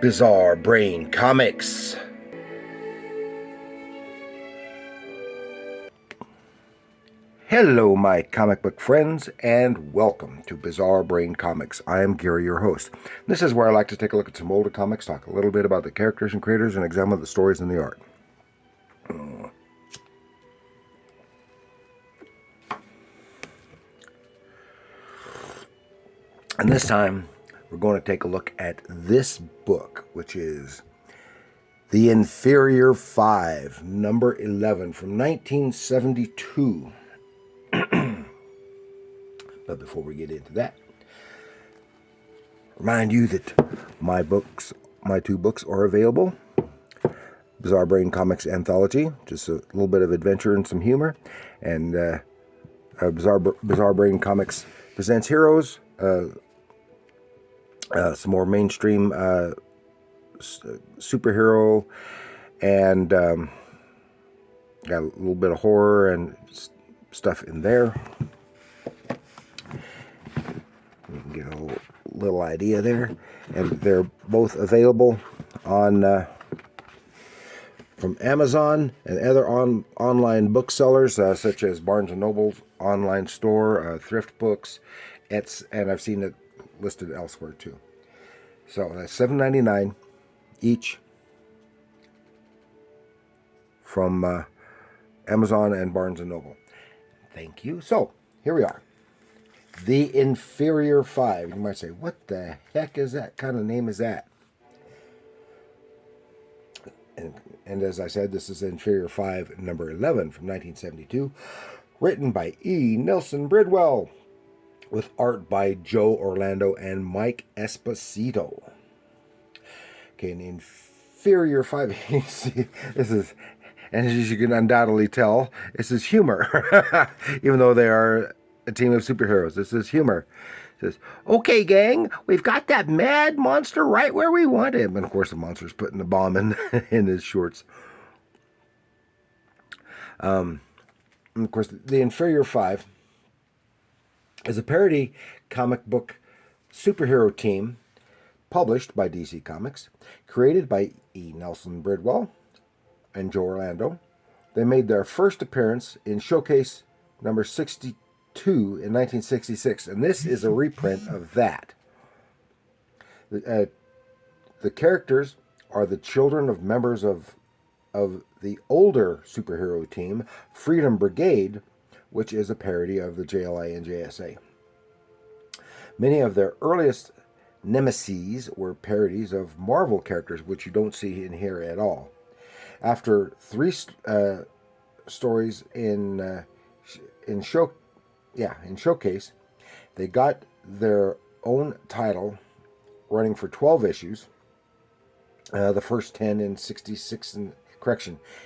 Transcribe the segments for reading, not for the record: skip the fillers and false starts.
Bizarre Brain Comics. Hello, my comic book friends, and welcome to Bizarre Brain Comics. I am Gary, your host. This is where I like to take a look at some older comics, talk a little bit about the characters and creators, and examine the stories and the art. And this time, we're going to take a look at this book, which is The Inferior 5, number 11, from 1972. But before we get into that, remind you that my two books are available. Bizarre Brain Comics Anthology, just a little bit of adventure and some humor, and Bizarre Brain Comics Presents Heroes, some more mainstream superhero, and got a little bit of horror and stuff in there. You can get a little idea there, and they're both available on from Amazon and other online booksellers such as Barnes & Noble's online store, Thrift Books, and I've seen it listed elsewhere too. So that's $7.99 each from Amazon and Barnes & Noble. Thank you. So here we are. The Inferior 5. You might say, what the heck is that? Kind of name is that? And as I said, this is Inferior 5, number 11 from 1972, written by E. Nelson Bridwell, with art by Joe Orlando and Mike Esposito. Okay, an Inferior 5, you see, this is, and as you can undoubtedly tell, this is humor, even though they are a team of superheroes. This is humor. It says, okay, gang, we've got that mad monster right where we want him. And of course, the monster's putting the bomb in his shorts. And of course, the Inferior 5 is a parody comic book superhero team published by DC Comics, created by E. Nelson Bridwell and Joe Orlando. They made their first appearance in Showcase number 62 in 1966, and this is a reprint of that. The characters are the children of members of the older superhero team, Freedom Brigade, which is a parody of the JLA and JSA. Many of their earliest nemeses were parodies of Marvel characters, which you don't see in here at all. After three stories in Showcase, they got their own title, running for 12 issues. The first 10 in 66 and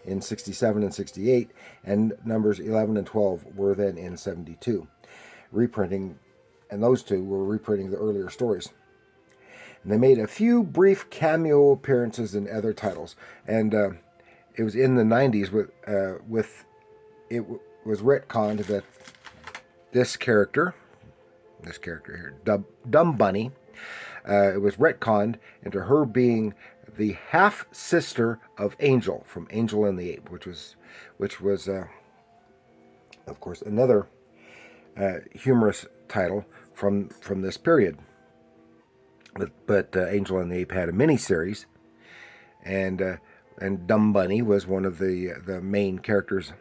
in 67 and 68, and numbers 11 and 12 were then in 72, reprinting, and those two were reprinting the earlier stories. And they made a few brief cameo appearances in other titles, and it was in the 90s it was retconned that this character here, Dumb Bunny, it was retconned into her being the half sister of Angel from Angel and the Ape, which was of course another humorous title from this period. But Angel and the Ape had a miniseries, and Dumb Bunny was one of the main characters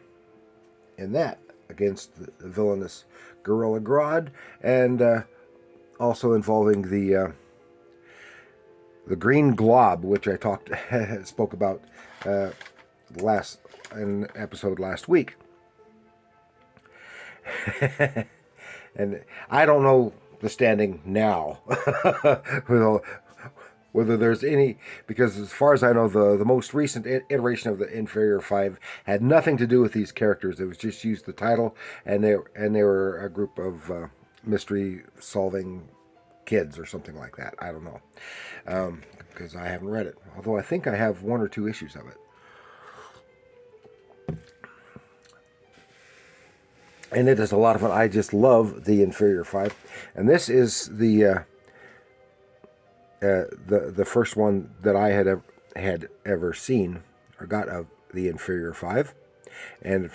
in that, against the villainous Gorilla Grodd, and also involving the Green Glob, which I spoke about in an episode last week. And I don't know the standing now, whether there's any, because as far as I know, the most recent iteration of the Inferior 5 had nothing to do with these characters. It was just used the title, and they were a group of mystery solving kids or something like that. I don't know, because I haven't read it, although I think I have 1 or 2 issues of it. And it is a lot of fun. I just love the Inferior 5. And this is the the first one that I had ever seen or got of the Inferior 5. And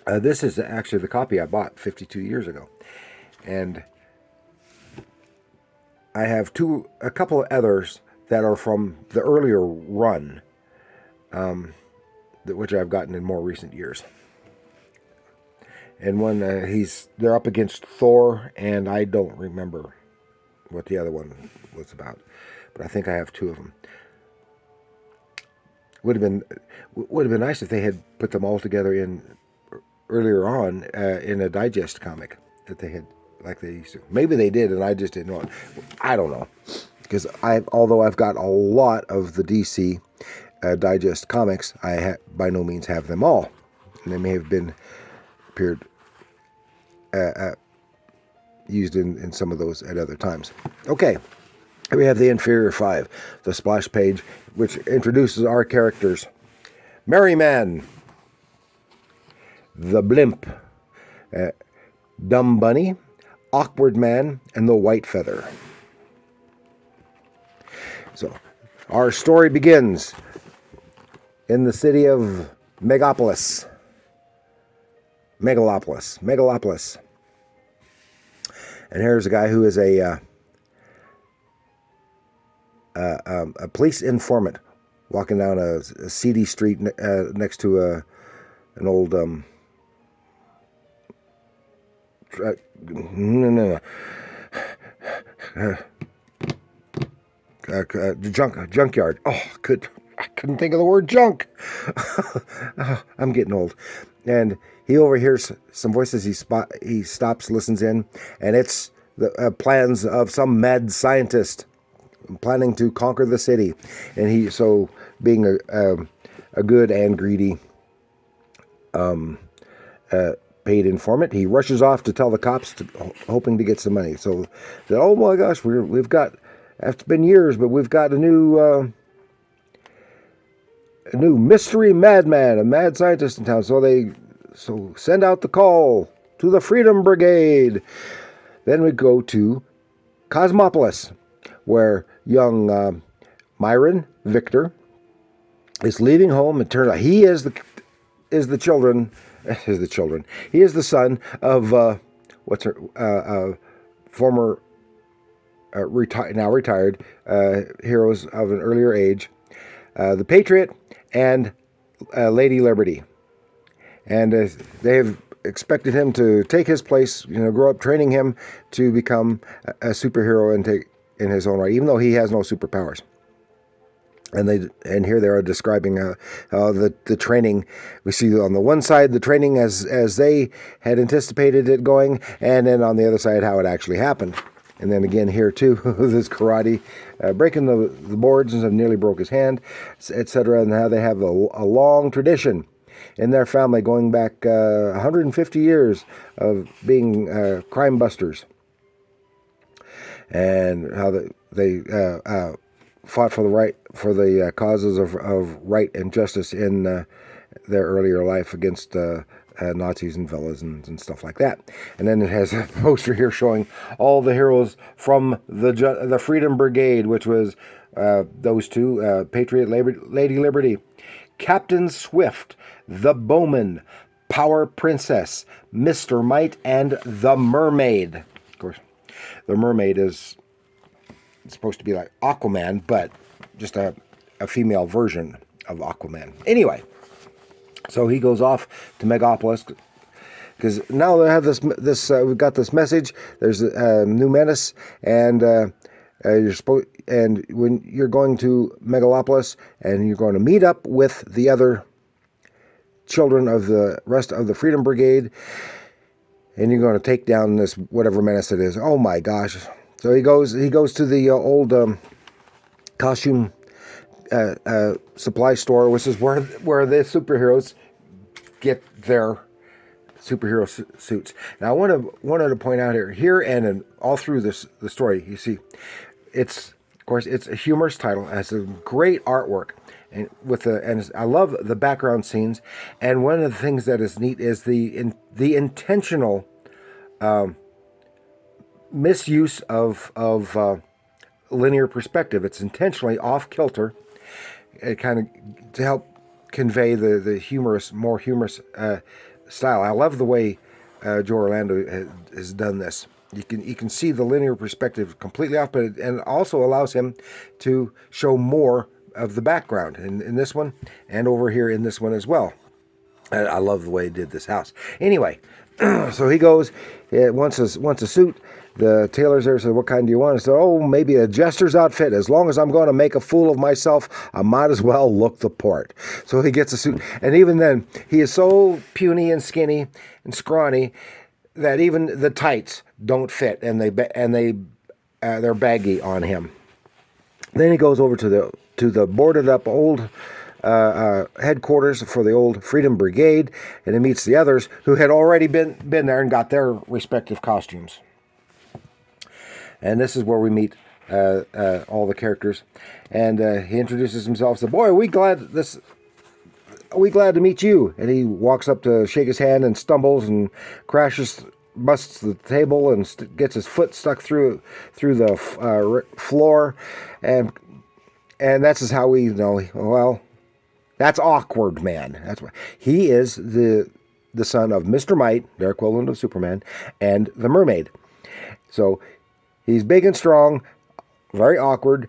this is actually the copy I bought 52 years ago. And I have a couple of others that are from the earlier run, which I've gotten in more recent years. And one, they're up against Thor, and I don't remember what the other one was about, but I think I have two of them. Would have been nice if they had put them all together in earlier on in a digest comic that they had, like they used to. Maybe they did, and I just didn't know it. I don't know, because although I've got a lot of the DC digest comics, I by no means have them all, and they may have been appeared used in some of those at other times. Okay, here we have the Inferior 5, the splash page, which introduces our characters: Merryman, the Blimp, Dumb Bunny, Awkward Man, and the White Feather. So, our story begins in the city of Megalopolis. And here's a guy who is a police informant walking down a seedy street next to an old junkyard. I couldn't think of the word junk. I'm getting old. And he overhears some voices. He stops, listens in, and it's the plans of some mad scientist planning to conquer the city. And being a good and greedy paid informant, he rushes off to tell the cops, hoping to get some money. So, oh my gosh, we've got, it's been years, but we've got a new mystery madman, a mad scientist in town. So send out the call to the Freedom Brigade. Then we go to Cosmopolis, where young Myron Victor is leaving home. It turns out he is the children. He is the son of former now retired heroes of an earlier age, the Patriot and Lady Liberty. And they have expected him to take his place, grow up, training him to become a superhero and take in his own right, even though he has no superpowers. And here they are describing the training. We see on the one side the training as they had anticipated it going, and then on the other side how it actually happened. And then again here too, this karate, breaking the boards and nearly broke his hand, etc. And how they have a long tradition in their family going back 150 years of being crime busters, and how they fought for the causes of right and justice in their earlier life against Nazis and villains and stuff like that. And then it has a poster here showing all the heroes from the Freedom Brigade, which was those two, Patriot, Lady Liberty, Captain Swift, the Bowman, Power Princess, Mr. Might, and the Mermaid. Of course, the Mermaid is supposed to be like Aquaman, but just a female version of Aquaman. Anyway, so he goes off to Megalopolis because now they have this. We've got this message. There's a new menace, and and when you're going to Megalopolis, and you're going to meet up with the other children of the rest of the Freedom Brigade, and you're going to take down this whatever menace it is. Oh my gosh! So he goes to the old costume supply store, which is where the superheroes get their superhero suits. Now, I wanted to point out here and all through the story, you see, it's a humorous title. It has a great artwork, and I love the background scenes. And one of the things that is neat is the intentional misuse of linear perspective. It's intentionally off kilter, kind of to help convey the humorous, more humorous style. I love the way Joe Orlando has done this. You can see the linear perspective completely off, but and also allows him to show more of the background in this one, and over here in this one as well. I love the way he did this house. Anyway, so he goes, wants a suit. The tailor's there, said, "What kind do you want?" I said, "Oh, maybe a jester's outfit. As long as I'm going to make a fool of myself, I might as well look the part." So he gets a suit. And even then, he is so puny and skinny and scrawny that even the tights don't fit, and they're baggy on him. Then he goes over to the boarded up old headquarters for the old Freedom Brigade, and he meets the others who had already been there and got their respective costumes. And this is where we meet all the characters, and he introduces himself. Says, "Boy, are we glad to meet you." And he walks up to shake his hand and stumbles and crashes, busts the table, and gets his foot stuck through the floor, and that's just how we know. Well, that's awkward, man. That's why he is the son of Mr. Might, their equivalent of Superman, and the Mermaid. So he's big and strong, very awkward,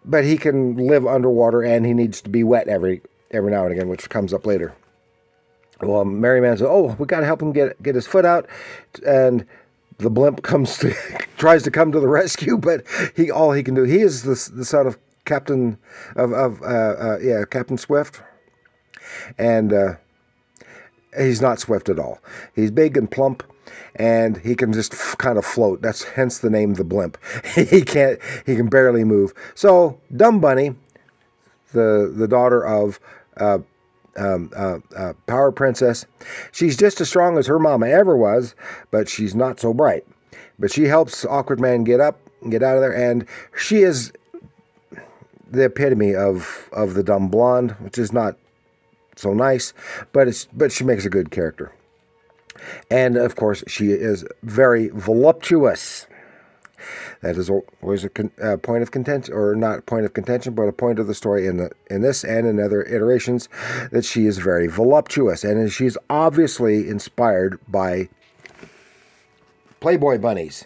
but he can live underwater, and he needs to be wet every now and again, which comes up later. Well, Merryman says, "Oh, we got to help him get his foot out," and the blimp tries to come to the rescue, but all he can do. He is the son of Captain Captain Swift, and he's not swift at all. He's big and plump, and he can just kind of float. That's hence the name the blimp. He can barely move. So Dumb Bunny, the daughter of Power Princess, she's just as strong as her mama ever was, but she's not so bright. But she helps Awkward Man get up and get out of there, and she is the epitome of the dumb blonde, which is not so nice, but she makes a good character. And of course, she is very voluptuous. That is always a point of contention, or not a point of contention, but a point of the story in this and in other iterations, that she is very voluptuous, and she's obviously inspired by Playboy bunnies.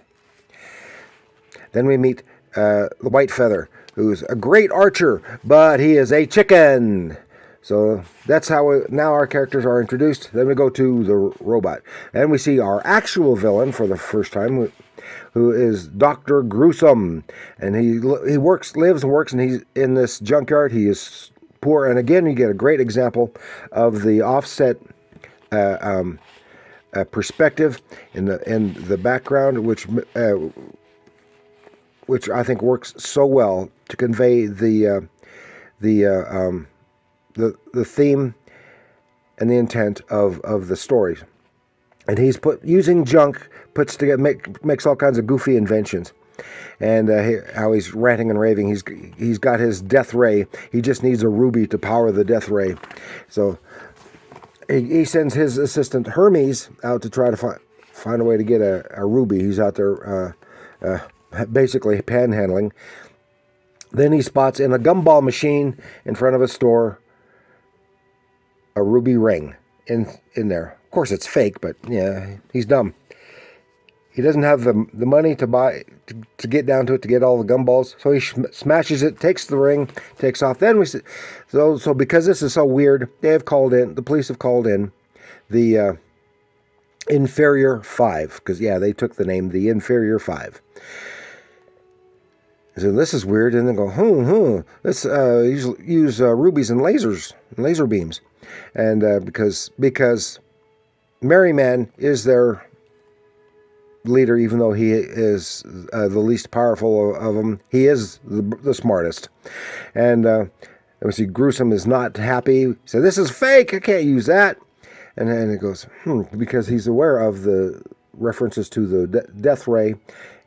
Then we meet the White Feather, who's a great archer, but he is a chicken. So that's how now our characters are introduced. Then we go to the robot, and we see our actual villain for the first time, who is Dr. Gruesome, and he lives and works, and he's in this junkyard. He is poor, and again, you get a great example of the offset perspective in the background, which I think works so well to convey the theme and the intent of the stories. And he's using junk, puts together, makes all kinds of goofy inventions, and how he's ranting and raving. He's got his death ray. He just needs a ruby to power the death ray. So he sends his assistant Hermes out to try to find a way to get a ruby. He's out there basically panhandling. Then he spots in a gumball machine in front of a store a ruby ring in there. Of course, it's fake, but yeah, he's dumb. He doesn't have the money to buy to get down to it, to get all the gumballs. So he smashes it, takes the ring, takes off. Then so because this is so weird, the police have called in the Inferior 5, because they took the name the Inferior 5. So this is weird, and then go, let's use rubies and lasers, and laser beams, and because Merryman is their leader, even though he is the least powerful of them, he is the smartest. And we see Gruesome is not happy. He said, "This is fake. I can't use that." And then it goes, because he's aware of the references to the death ray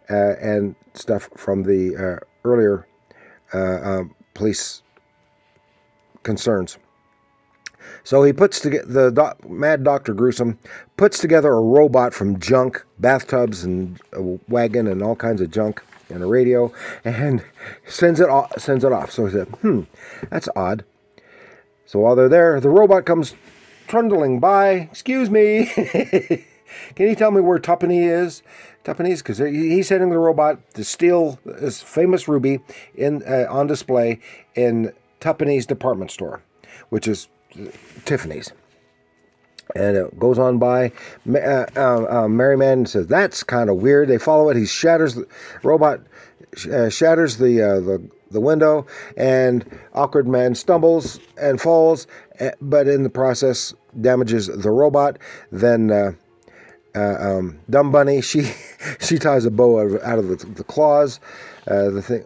and stuff from the earlier police concerns. So he puts together, Mad Dr. Gruesome puts together a robot from junk, bathtubs and a wagon and all kinds of junk. and a radio, and sends it off. So he said, that's odd. So while they're there, the robot comes trundling by. Excuse me. Can you tell me where Tuppeny is? Tuppenies, because he's sending the robot to steal this famous ruby on display in Tuppenies department store, which is Tiffany's. And it goes on by. Merryman says, that's kind of weird. They follow it. He shatters the robot, shatters the window, and Awkward Man stumbles and falls, but in the process damages the robot. Then Dumb Bunny, she ties a bow out of the claws, the thing,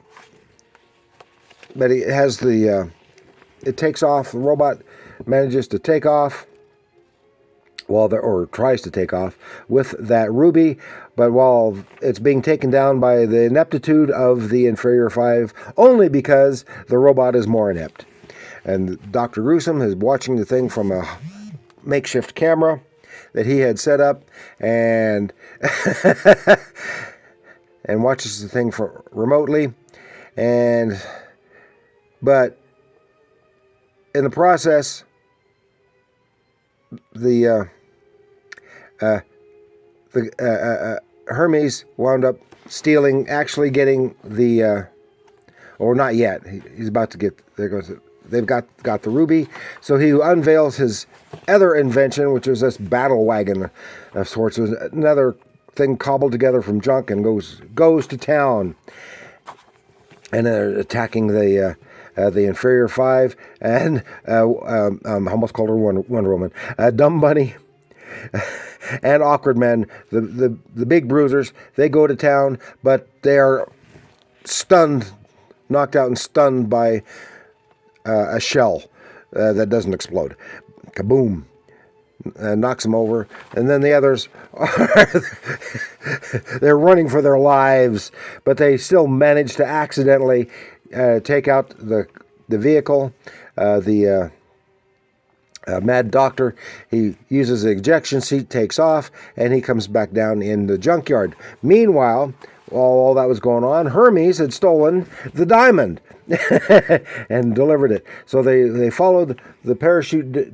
but it has it takes off. The robot manages to take off or tries to take off with that ruby, but while it's being taken down by the ineptitude of the Inferior 5, only because the robot is more inept. And Dr. Gruesome is watching the thing from a makeshift camera that he had set up, and and watches the thing remotely, but in the process, the Hermes wound up actually getting or not yet. He's about to get. They've got the ruby, so he unveils his other invention, which is this battle wagon of sorts. It was another thing cobbled together from junk, and goes to town, and attacking the Inferior 5, and almost called her Wonder Woman, Dumb Bunny, and Awkward Man, the big bruisers. They go to town, but they are knocked out and stunned by a shell that doesn't explode. Kaboom! Knocks them over, and then the others they're running for their lives, but they still manage to accidentally take out the vehicle. The Mad Doctor, he uses the ejection seat, takes off, and he comes back down in the junkyard. Meanwhile, while all that was going on, Hermes had stolen the diamond and delivered it. So they followed the parachute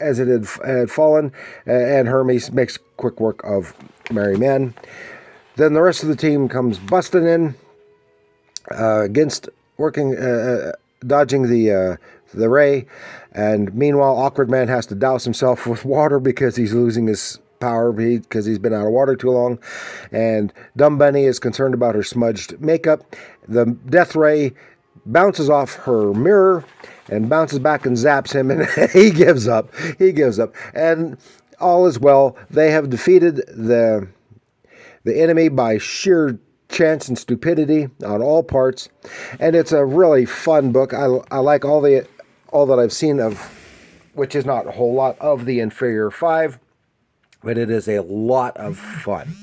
as it had fallen, and Hermes makes quick work of Merryman. Then the rest of the team comes busting in dodging the ray, and meanwhile Awkward Man has to douse himself with water because he's losing his power because he's been out of water too long, and Dumb Bunny is concerned about her smudged makeup. The death ray bounces off her mirror and bounces back and zaps him, and he gives up, and all is well. They have defeated the enemy by sheer chance and stupidity on all parts, and it's a really fun book. I like all that I've seen of, which is not a whole lot, of the Inferior 5, but it is a lot of fun.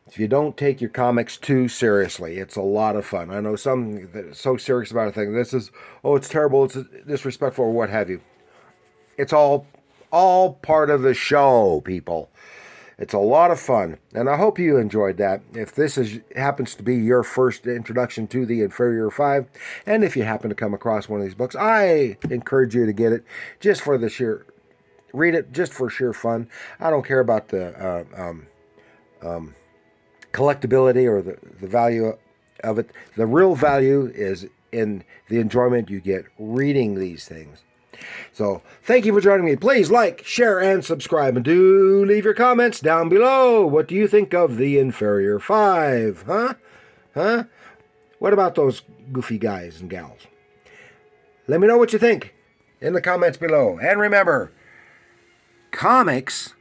If you don't take your comics too seriously, it's a lot of fun. I know some that are so serious about a thing. This is, it's terrible, it's disrespectful, or what have you. It's all part of the show, people. It's a lot of fun, and I hope you enjoyed that. If this happens to be your first introduction to the Inferior 5, and if you happen to come across one of these books, I encourage you to get it just for read it just for sheer fun. I don't care about the collectability or the value of it. The real value is in the enjoyment you get reading these things. So, thank you for joining me. Please like, share, and subscribe. And do leave your comments down below. What do you think of the Inferior 5? Huh? What about those goofy guys and gals? Let me know what you think in the comments below. And remember, comics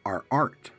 are art.